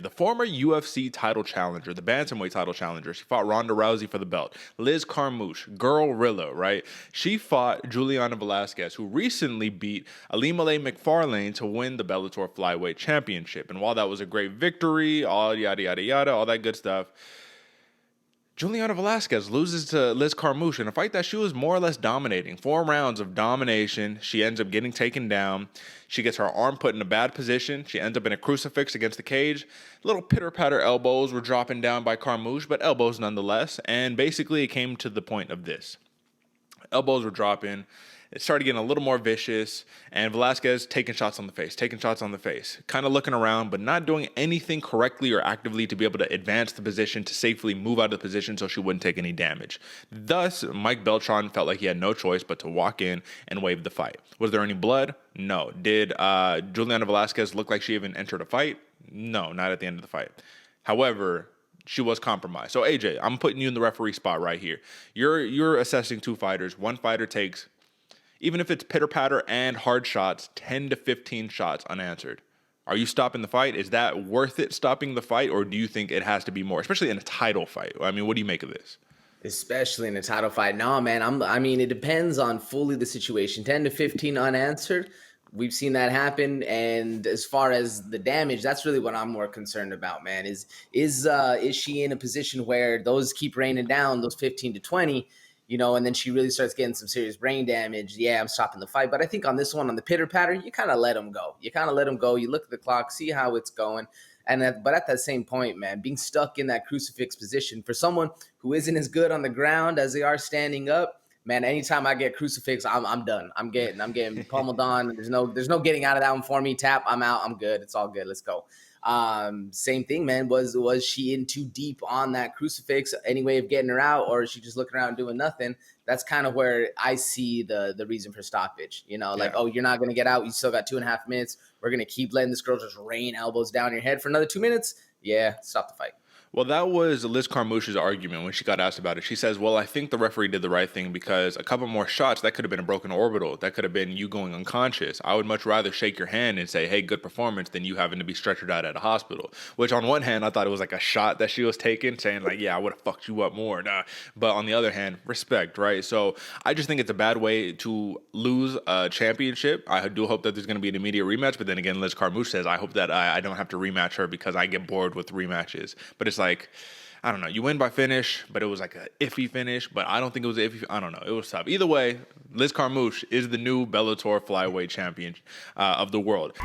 The former UFC title challenger, the bantamweight title challenger, she fought Ronda Rousey for the belt. Liz Carmouche, Girl-rilla, right? She fought Juliana Velasquez, who recently beat Alimale McFarlane to win the Bellator Flyweight Championship. And while that was a great victory, all yada, yada, yada, all that good stuff, Juliana Velasquez loses to Liz Carmouche in a fight that she was more or less dominating. 4 rounds of domination. She ends up getting taken down. She gets her arm put in a bad position. She ends up in a crucifix against the cage. Little pitter-patter elbows were dropping down by Carmouche, but elbows nonetheless. And basically it came to the point of this. Elbows were dropping. It started getting a little more vicious, and Velasquez taking shots on the face, kind of looking around, but not doing anything correctly or actively to be able to advance the position, to safely move out of the position so she wouldn't take any damage. Thus, Mike Beltran felt like he had no choice but to walk in and wave the fight. Was there any blood? No. Did Juliana Velasquez look like she even entered a fight? No, not at the end of the fight. However, she was compromised. So AJ, I'm putting you in the referee spot right here. You're assessing 2 fighters. One fighter takes, even if it's pitter-patter and hard shots, 10 to 15 shots unanswered. Are you stopping the fight? Is that worth it, stopping the fight, or do you think it has to be more, especially in a title fight? I mean, what do you make of this? Especially in a title fight. No, man, I mean, it depends on fully the situation. 10 to 15 unanswered. We've seen that happen. And as far as the damage, that's really what I'm more concerned about, man. Is she in a position where those keep raining down, those 15 to 20, and then she really starts getting some serious brain damage? Yeah, I'm stopping the fight. But I think on this one, on the pitter-patter, you kind of let him go. You look at the clock, see how it's going. But at that same point, man, being stuck in that crucifix position for someone who isn't as good on the ground as they are standing up, man, anytime I get crucifix, I'm done. I'm getting pummeled on. There's no getting out of that one for me. Tap, I'm out. I'm good. It's all good. Let's go. Same thing, man. Was she in too deep on that crucifix? Any way of getting her out, or is she just looking around doing nothing? That's kind of where I see the reason for stoppage. Like, oh, you're not going to get out. You still got 2.5 minutes. We're going to keep letting this girl just rain elbows down your head for another 2 minutes. Yeah, stop the fight. Well, that was Liz Carmouche's argument when she got asked about it. She says, well, I think the referee did the right thing because a couple more shots, that could have been a broken orbital. That could have been you going unconscious. I would much rather shake your hand and say, hey, good performance, than you having to be stretchered out at a hospital. Which on one hand, I thought it was like a shot that she was taking, saying like, yeah, I would have fucked you up more. Nah. But on the other hand, respect, right? So I just think it's a bad way to lose a championship. I do hope that there's going to be an immediate rematch. But then again, Liz Carmouche says, I hope that I don't have to rematch her because I get bored with rematches. But it's like, I don't know. You win by finish, but it was like an iffy finish. But I don't think it was iffy. I don't know. It was tough. Either way, Liz Carmouche is the new Bellator Flyweight champion of the world.